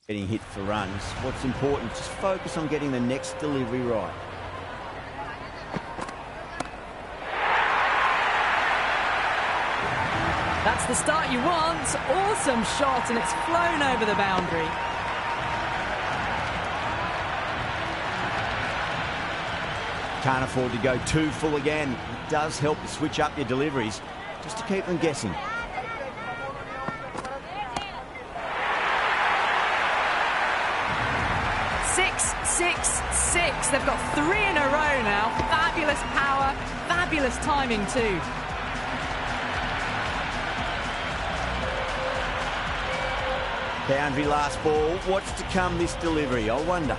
getting hit for runs. What's important, just focus on getting the next delivery right. That's the start you want. Awesome shot, and it's flown over the boundary. Can't afford to go too full again. It does help to switch up your deliveries, just to keep them guessing. Six. They've got 3 in a row now. Fabulous power, fabulous timing too. Boundary last ball. What's to come this delivery, I wonder.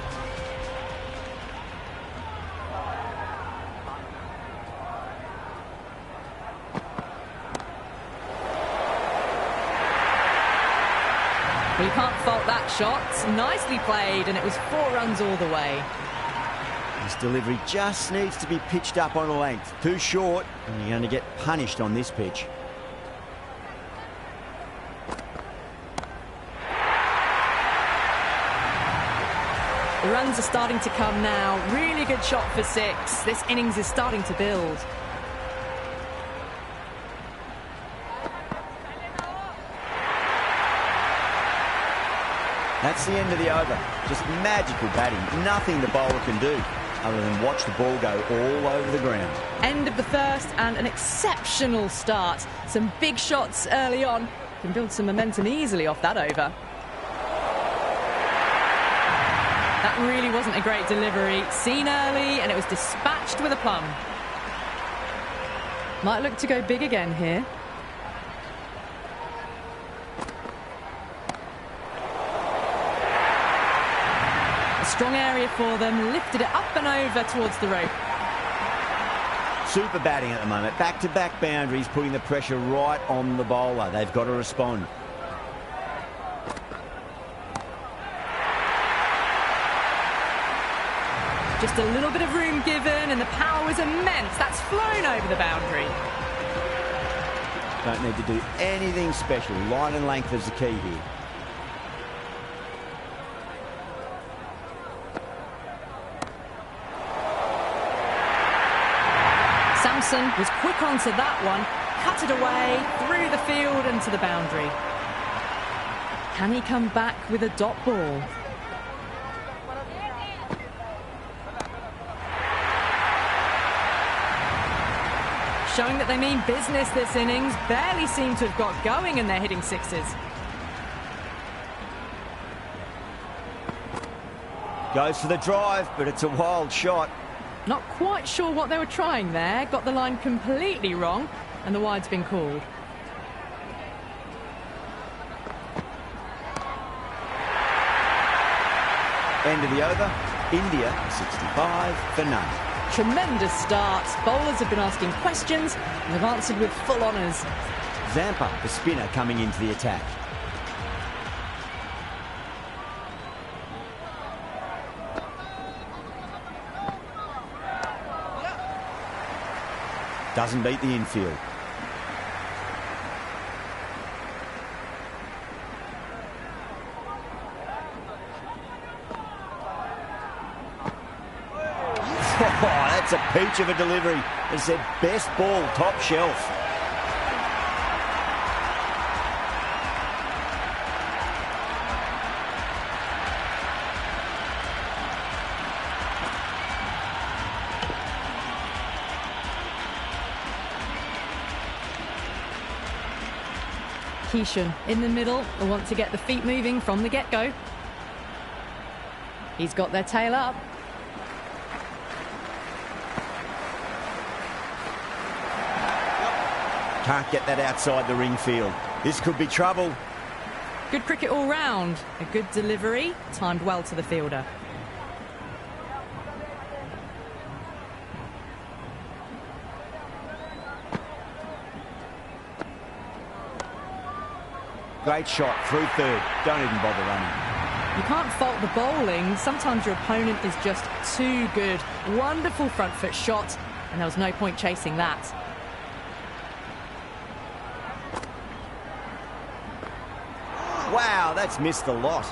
Well, you can't fault that shot. Nicely played, and it was 4 runs all the way. This delivery just needs to be pitched up on a length. Too short, and you're going to get punished on this pitch. The runs are starting to come now. Really good shot for 6. This innings is starting to build. That's the end of the over. Just magical batting. Nothing the bowler can do other than watch the ball go all over the ground. End of the first and an exceptional start. Some big shots early on. Can build some momentum easily off that over. That really wasn't a great delivery. Seen early, and it was dispatched with a plum. Might look to go big again here. Strong area for them, lifted it up and over towards the rope. Super batting at the moment. Back-to-back boundaries, putting the pressure right on the bowler. They've got to respond. Just a little bit of room given, and the power was immense. That's flown over the boundary. Don't need to do anything special. Line and length is the key here. Samson was quick onto that one, cut it away, through the field and to the boundary. Can he come back with a dot ball? Showing that they mean business this innings. Barely seem to have got going, and they're hitting 6s. Goes for the drive, but it's a wild shot. Not quite sure what they were trying there. Got the line completely wrong, and the wide's been called. End of the over. India 65 for none. Tremendous start. Bowlers have been asking questions and have answered with full honours. Zampa, the spinner, coming into the attack. Doesn't beat the infield. Oh, that's a peach of a delivery. It's their best ball, top shelf. Keishan in the middle. They want to get the feet moving from the get-go. He's got their tail up. Can't get that outside the ring field. This could be trouble. Good cricket all round. A good delivery, timed well to the fielder. Great shot through third. Don't even bother running. You can't fault the bowling. Sometimes your opponent is just too good. Wonderful front foot shot, and there was no point chasing that. Wow, that's missed the lot.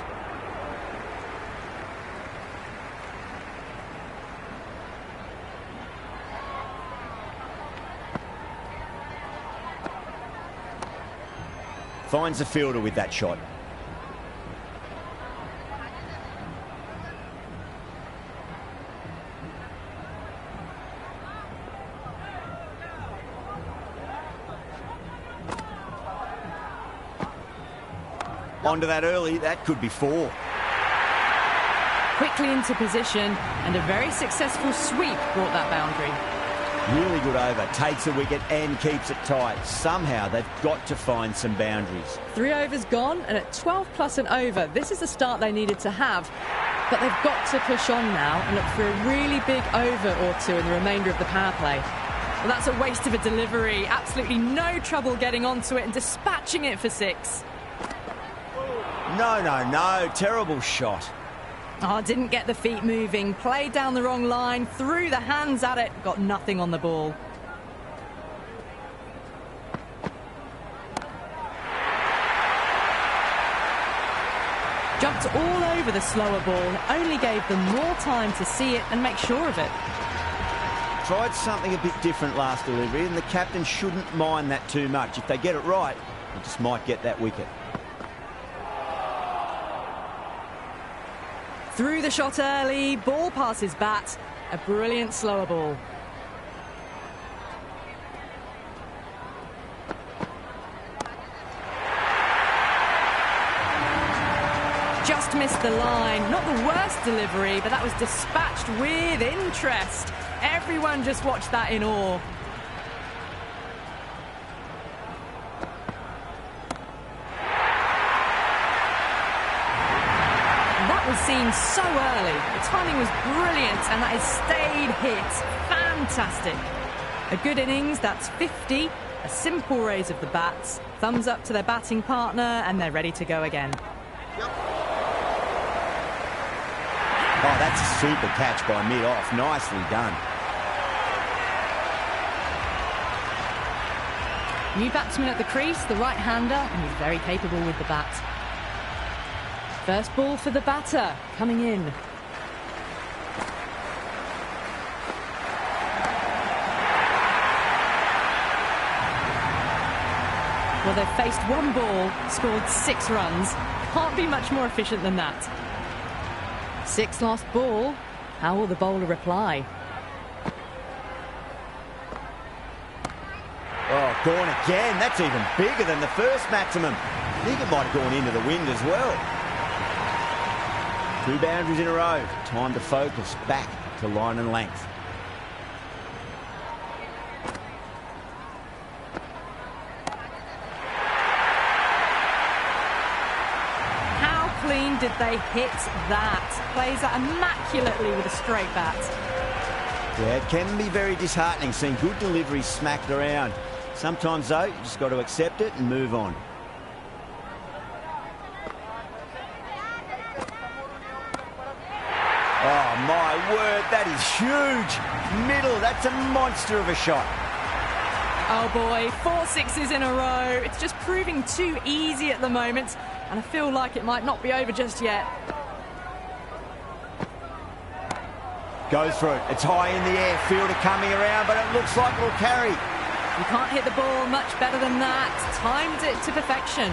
Finds the fielder with that shot. Onto that early, that could be 4. Quickly into position, and a very successful sweep brought that boundary. Really good over, takes a wicket and keeps it tight. Somehow they've got to find some boundaries. 3 overs gone, and at 12 plus and over, this is the start they needed to have. But they've got to push on now and look for a really big over or 2 in the remainder of the power play. Well, that's a waste of a delivery. Absolutely no trouble getting onto it and dispatching it for 6. No. Terrible shot. Oh, didn't get the feet moving. Played down the wrong line. Threw the hands at it. Got nothing on the ball. Jumped all over the slower ball. Only gave them more time to see it and make sure of it. Tried something a bit different last delivery, and the captain shouldn't mind that too much. If they get it right, they just might get that wicket. Threw the shot early, ball past his bat, a brilliant slower ball. Just missed the line, not the worst delivery, but that was dispatched with interest. Everyone just watched that in awe. Was seen so early. The timing was brilliant, and that has stayed hit. Fantastic. A good innings, that's 50. A simple raise of the bats. Thumbs up to their batting partner, and they're ready to go again. Yep. Oh, that's a super catch by mid-off. Nicely done. New batsman at the crease, the right-hander, and he's very capable with the bat. First ball for the batter, coming in. Well, they've faced 1 ball, scored 6 runs. Can't be much more efficient than that. 6 last ball. How will the bowler reply? Oh, gone again. That's even bigger than the first maximum. I think it might have gone into the wind as well. 2 boundaries in a row. Time to focus back to line and length. How clean did they hit that? Plays that immaculately with a straight bat. Yeah, it can be very disheartening seeing good deliveries smacked around. Sometimes, though, you just got to accept it and move on. Oh, my word, that is huge. Middle, that's a monster of a shot. Oh, boy, 4 sixes in a row. It's just proving too easy at the moment, and I feel like it might not be over just yet. Goes for it. It's high in the air. Fielder coming around, but it looks like it'll carry. You can't hit the ball much better than that. Timed it to perfection.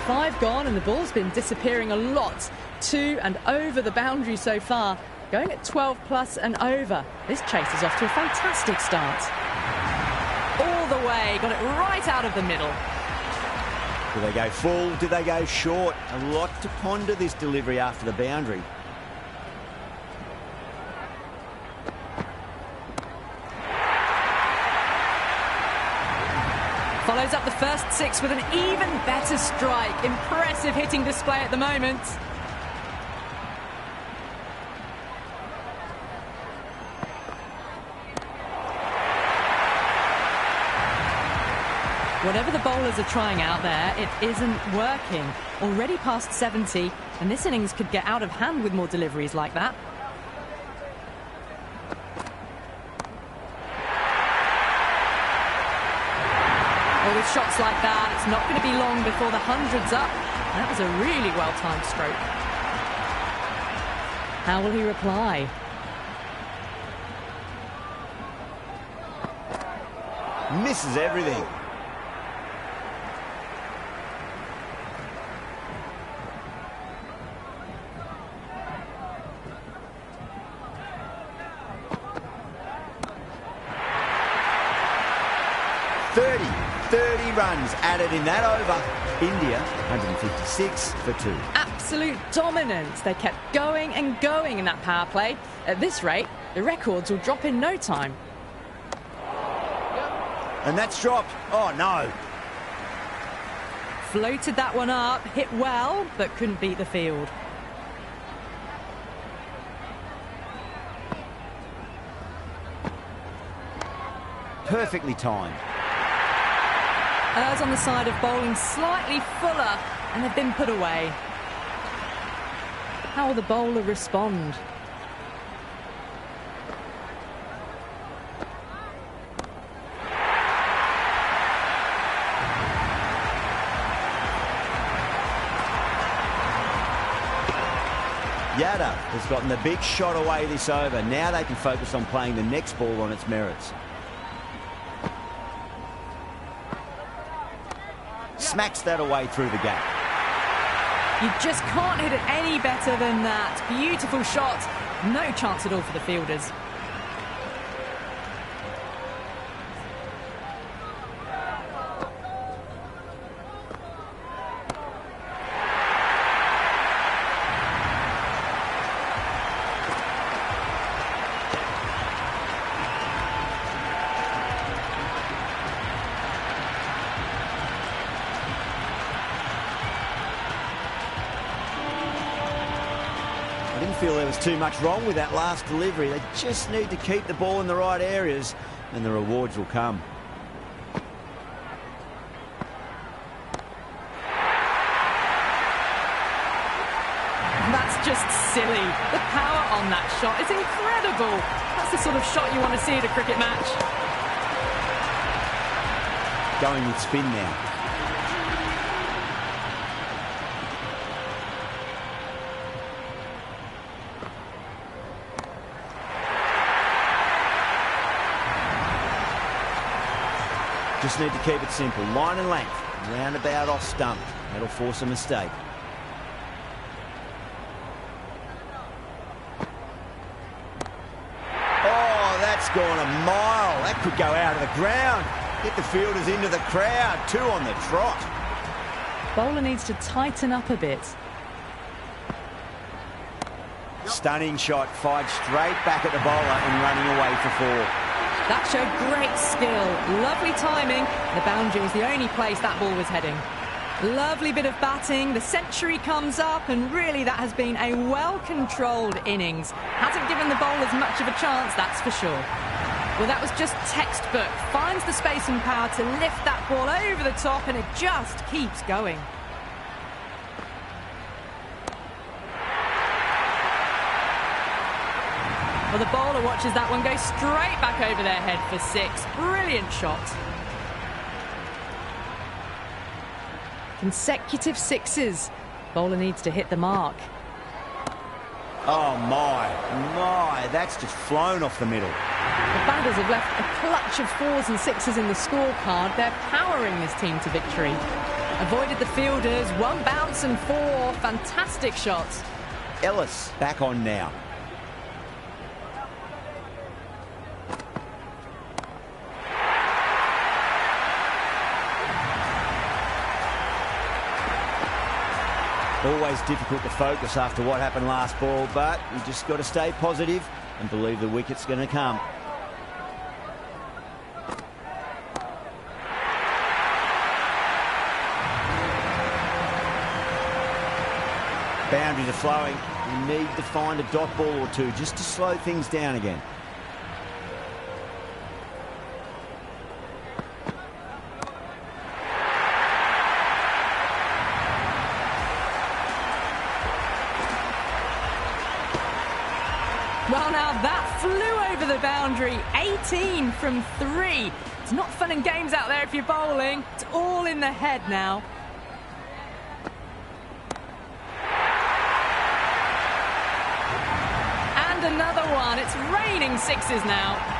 5 gone, and the ball's been disappearing a lot. 2 and over the boundary so far. Going at 12 plus and over. This chase is off to a fantastic start. All the way. Got it right out of the middle. Do they go full? Do they go short? A lot to ponder this delivery after the boundary. Follows up the first 6 with an even better strike. Impressive hitting display at the moment. Whatever the bowlers are trying out there, it isn't working. Already past 70, and this innings could get out of hand with more deliveries like that. Well, with shots like that, it's not going to be long before the 100's up. That was a really well-timed stroke. How will he reply? Misses everything. 30 runs added in that over. India, 156 for 2. Absolute dominance. They kept going and going in that power play. At this rate, the records will drop in no time. And that's dropped. Oh, no. Floated that one up, hit well, but couldn't beat the field. Perfectly timed. Errs on the side of bowling slightly fuller, and they've been put away. How will the bowler respond? Yada has gotten the big shot away this over. Now they can focus on playing the next ball on its merits. Smacks that away through the gap. You just can't hit it any better than that. Beautiful shot. No chance at all for the fielders. I didn't feel there was too much wrong with that last delivery. They just need to keep the ball in the right areas and the rewards will come. That's just silly. The power on that shot is incredible. That's the sort of shot you want to see at a cricket match. Going with spin now. Just need to keep it simple. Line and length. Roundabout off stump. That'll force a mistake. Oh, that's gone a mile. That could go out of the ground. Get the fielders into the crowd. 2 on the trot. Bowler needs to tighten up a bit. Stunning shot. Fired straight back at the bowler and running away for 4. That showed great skill, lovely timing. The boundary was the only place that ball was heading. Lovely bit of batting, the century comes up, and really that has been a well-controlled innings. Hasn't given the bowlers much of a chance, that's for sure. Well, that was just textbook. Finds the space and power to lift that ball over the top, and it just keeps going. Well, the bowler watches that one go straight back over their head for 6. Brilliant shot. Consecutive 6s. Bowler needs to hit the mark. Oh, my, that's just flown off the middle. The batters have left a clutch of 4s and 6s in the scorecard. They're powering this team to victory. Avoided the fielders, 1 bounce and 4. Fantastic shots. Ellis back on now. Always difficult to focus after what happened last ball, but you just got to stay positive and believe the wicket's going to come. Boundaries are flowing. You need to find a dot ball or 2 just to slow things down again. Well, now that flew over the boundary. 18 from 3. It's not fun and games out there if you're bowling. It's all in the head now. And another one. It's raining 6s now.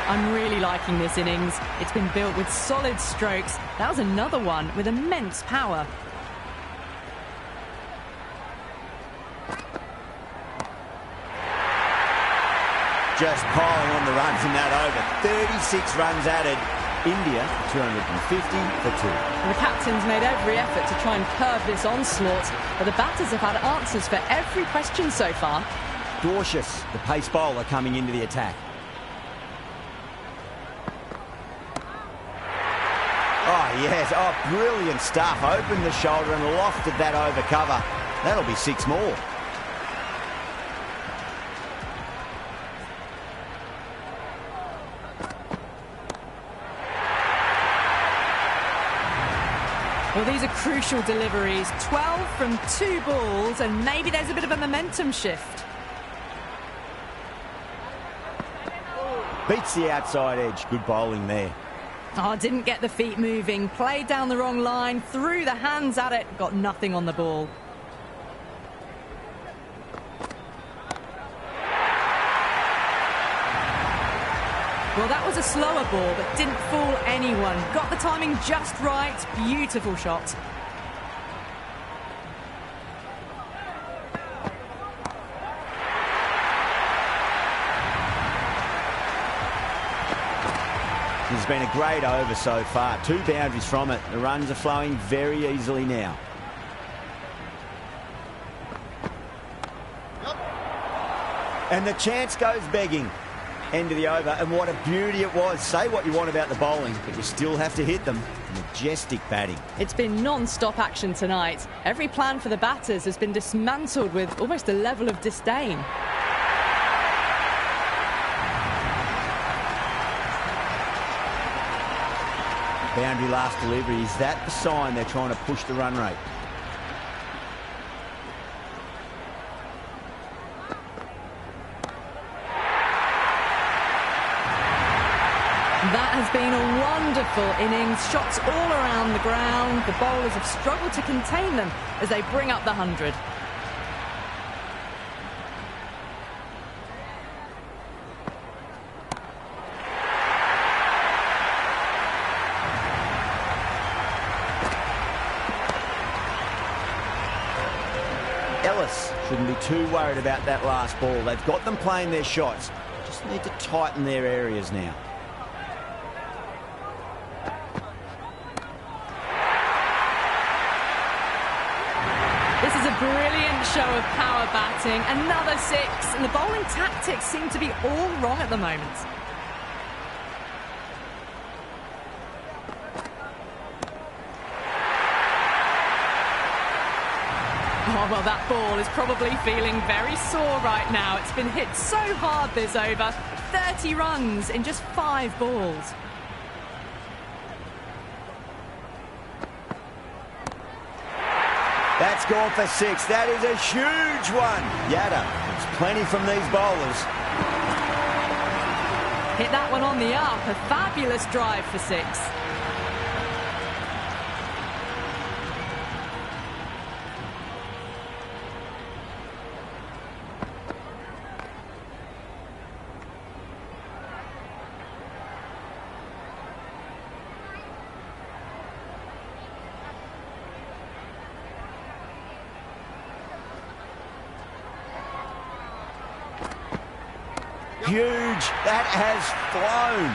I'm really liking this innings. It's been built with solid strokes. That was another one with immense power. just piling on the runs in that over. 36 runs added. India 250 for 2. And the captain's made every effort to try and curb this onslaught, but the batters have had answers for every question so far. Cautious, the pace bowler coming into the attack. Oh, yes. Oh, brilliant stuff. Opened the shoulder and lofted that over cover. That'll be 6 more. Well, these are crucial deliveries. 12 from 2 balls, and maybe there's a bit of a momentum shift. Beats the outside edge. Good bowling there. Oh, didn't get the feet moving. Played down the wrong line. Threw the hands at it. Got nothing on the ball. Well, that was a slower ball, but didn't fool anyone. Got the timing just right. Beautiful shot. This has been a great over so far. 2 boundaries from it. The runs are flowing very easily now. And the chance goes begging. End of the over, and what a beauty it was. Say what you want about the bowling, but you still have to hit them. Majestic batting. It's been non-stop action tonight. Every plan for the batters has been dismantled with almost a level of disdain. Boundary last delivery. Is that the sign they're trying to push the run rate? That has been a wonderful innings. Shots all around the ground. The bowlers have struggled to contain them as they bring up the 100. Ellis shouldn't be too worried about that last ball. They've got them playing their shots. Just need to tighten their areas now. This is a brilliant show of power batting. Another 6, and the bowling tactics seem to be all wrong at the moment. Oh, well, that ball is probably feeling very sore right now. It's been hit so hard this over. 30 runs in just 5 balls. That's gone for 6. That is a huge one. Yada, there's plenty from these bowlers. Hit that one on the up. A fabulous drive for 6. Huge. That has flown.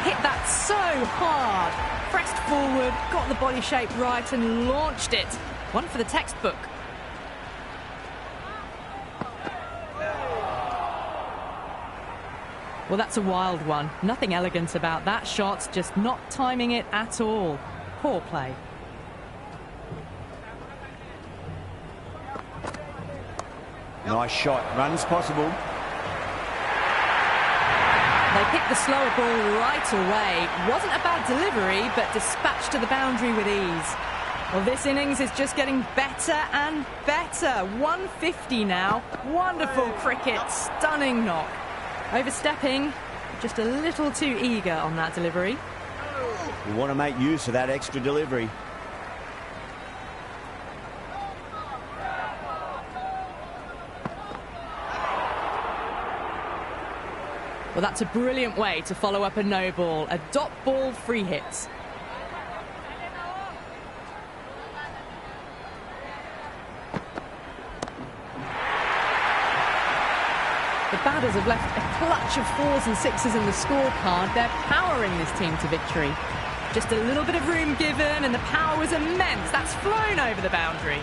Hit that so hard. Pressed forward, got the body shape right and launched it. One for the textbook. Well, that's a wild one. Nothing elegant about that shot, just not timing it at all. Poor play. Nice shot. Runs possible. They picked the slower ball right away. Wasn't a bad delivery, but dispatched to the boundary with ease. Well, this innings is just getting better and better. 150 now. Wonderful cricket. Stunning knock. Overstepping, just a little too eager on that delivery. We want to make use of that extra delivery. Well, that's a brilliant way to follow up a no ball. A dot ball free hit. The The Batters have left a clutch of 4s and 6s in the scorecard. They're powering this team to victory. Just a little bit of room given, and the power was immense. That's flown over the boundary.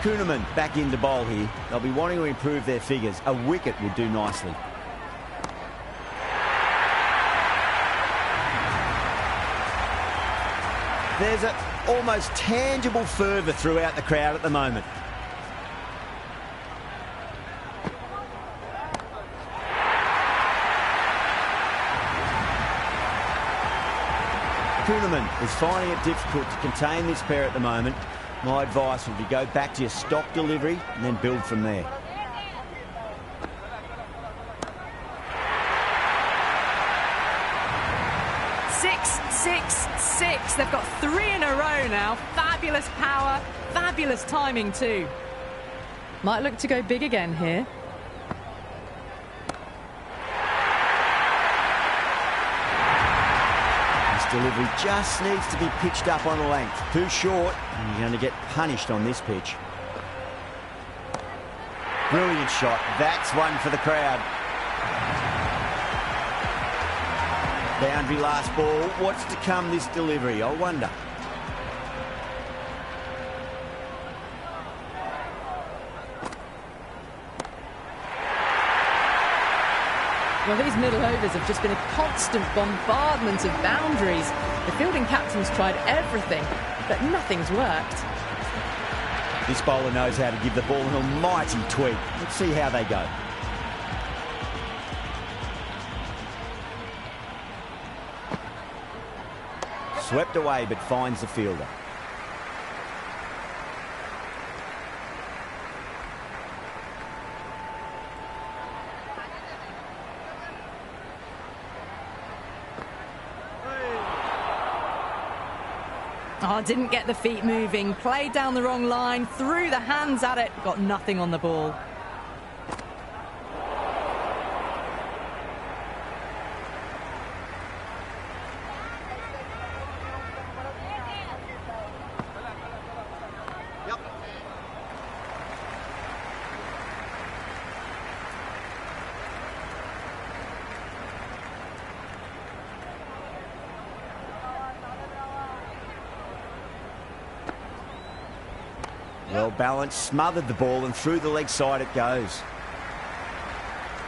Kuhneman back in to bowl here. They'll be wanting to improve their figures. A wicket would do nicely. There's an almost tangible fervour throughout the crowd at the moment. Kuhneman is finding it difficult to contain this pair at the moment. My advice would be go back to your stock delivery and then build from there. Six. They've got 3 in a row now. Fabulous power, fabulous timing too. Might look to go big again here. This delivery just needs to be pitched up on a length. Too short, and you're going to get punished on this pitch. Brilliant shot. That's one for the crowd. Boundary last ball. What's to come this delivery? I wonder. Well, these middle overs have just been a constant bombardment of boundaries. The fielding captain's tried everything, but nothing's worked. This bowler knows how to give the ball an almighty tweak. Let's see how they go. Swept away, but finds the fielder. Oh, didn't get the feet moving. Played down the wrong line, threw the hands at it, got nothing on the ball. Well balanced, smothered the ball, and through the leg side it goes.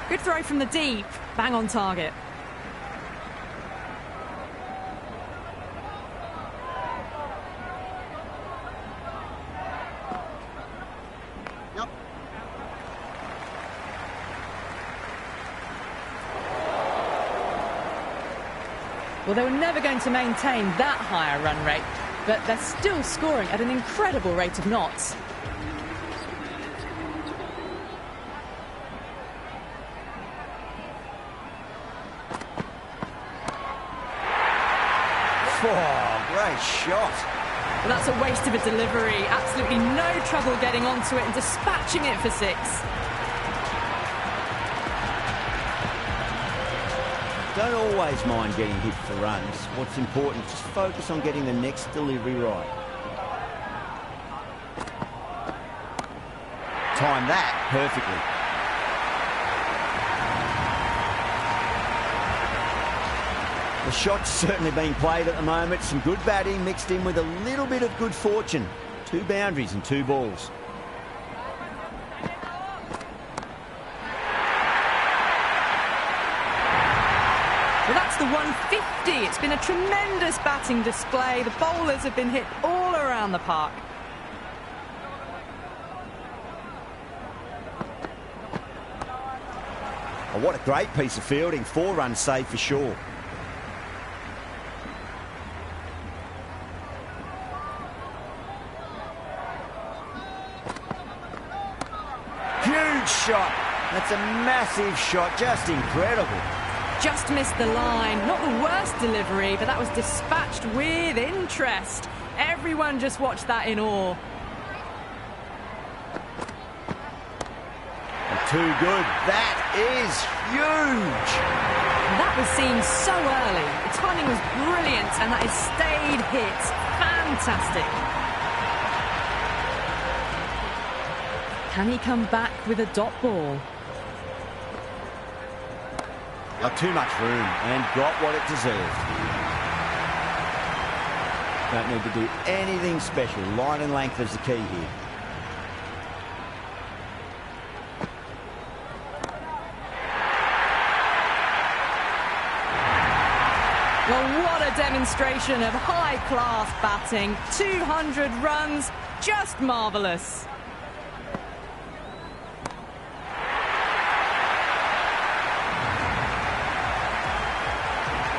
Good throw from the deep, bang on target. Yep. Well, they were never going to maintain that higher run rate, but they're still scoring at an incredible rate of knots. Oh, great shot. Well, that's a waste of a delivery. Absolutely no trouble getting onto it and dispatching it for 6. Don't always mind getting hit for runs. What's important, just focus on getting the next delivery right. Time that perfectly. The shot's certainly being played at the moment. Some good batting mixed in with a little bit of good fortune. 2 boundaries and 2 balls. Well, that's the 150. It's been a tremendous batting display. The bowlers have been hit all around the park. Oh, what a great piece of fielding. 4 runs saved for sure. Huge shot. That's a massive shot. Just incredible. Just missed the line. Not the worst delivery, but that was dispatched with interest. Everyone just watched that in awe. And too good. That is huge. That was seen so early. The timing was brilliant, and that is stayed hit. Fantastic. Can he come back with a dot ball? Got too much room and got what it deserved. Don't need to do anything special. Line and length is the key here. Well, what a demonstration of high-class batting. 200 runs, just marvellous.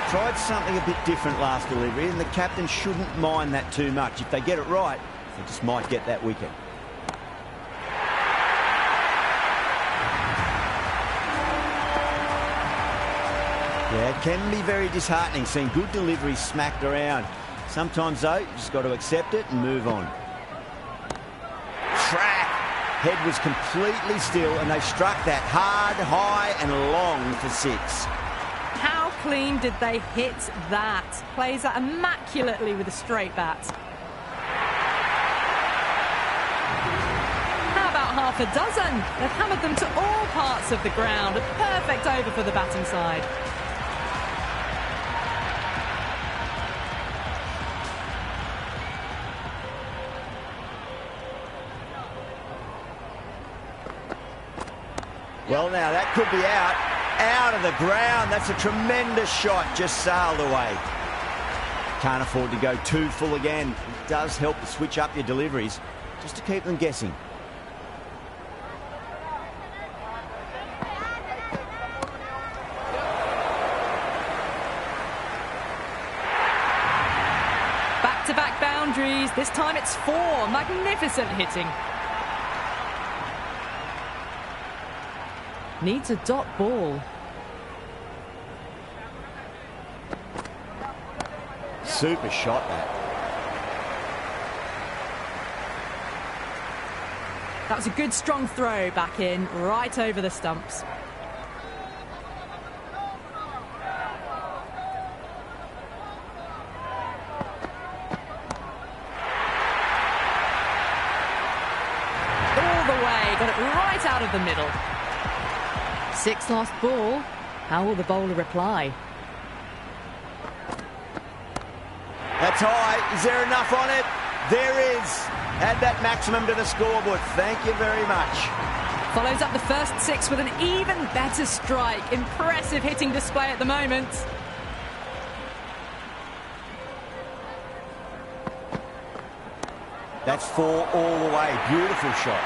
Tried something a bit different last delivery, and the captain shouldn't mind that too much. If they get it right, they just might get that wicket. Yeah, it can be very disheartening seeing good deliveries smacked around. Sometimes, though, you just got to accept it and move on. Track. Head was completely still, and they struck that hard, high and long for 6. How clean did they hit that? Plays that immaculately with a straight bat. How about half a dozen? They've hammered them to all parts of the ground. A perfect over for the batting side. Well, now that could be out of the ground. That's a tremendous shot, just sailed away. Can't afford to go too full again. It does help to switch up your deliveries, just to keep them guessing. Back-to-back boundaries. This time it's 4. Magnificent hitting. Needs a dot ball. Super shot, that. That was a good strong throw back in, right over the stumps. All the way, got it right out of the middle. 6 lost ball. How will the bowler reply? That's high. Is there enough on it? There is. Add that maximum to the scoreboard. Thank you very much. Follows up the first 6 with an even better strike. Impressive hitting display at the moment. That's 4 all the way. Beautiful shot.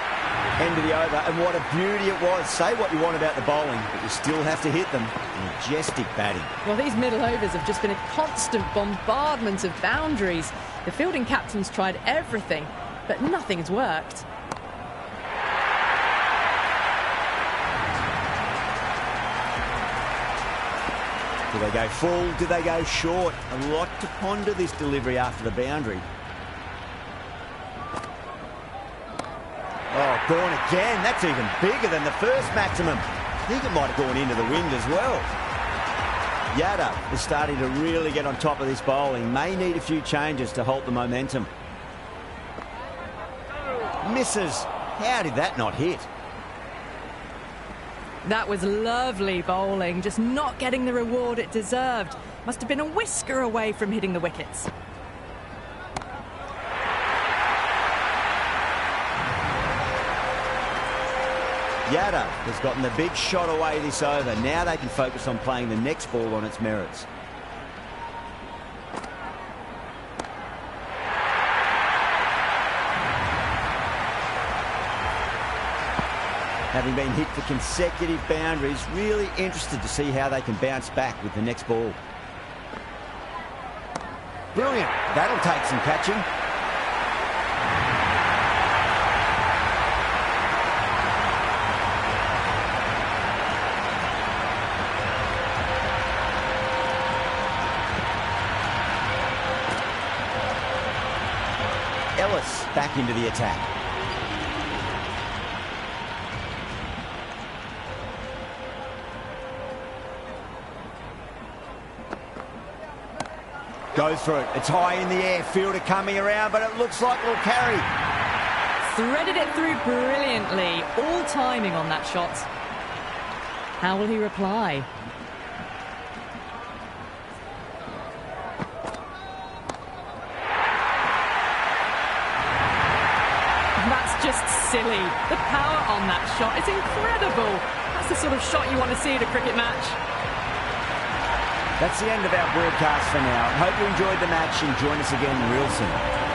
End of the over, and what a beauty it was. Say what you want about the bowling, but you still have to hit them. Majestic batting. Well, these middle overs have just been a constant bombardment of boundaries. The fielding captains tried everything, but nothing's worked. Do they go full? Do they go short? A lot to ponder this delivery after the boundary. Oh, gone again. That's even bigger than the first maximum. I think it might have gone into the wind as well. Yada is starting to really get on top of this bowling. May need a few changes to halt the momentum. Misses. How did that not hit? That was lovely bowling, just not getting the reward it deserved. Must have been a whisker away from hitting the wickets. Yada has gotten the big shot away this over. Now they can focus on playing the next ball on its merits. Having been hit for consecutive boundaries, really interested to see how they can bounce back with the next ball. Brilliant. That'll take some catching. Ellis back into the attack. Goes for it. It's high in the air. Fielder coming around, but it looks like it'll carry. Threaded it through brilliantly. All timing on that shot. How will he reply? That's just silly. The power on that shot is incredible. That's the sort of shot you want to see at a cricket match. That's the end of our broadcast for now. Hope you enjoyed the match and join us again real soon.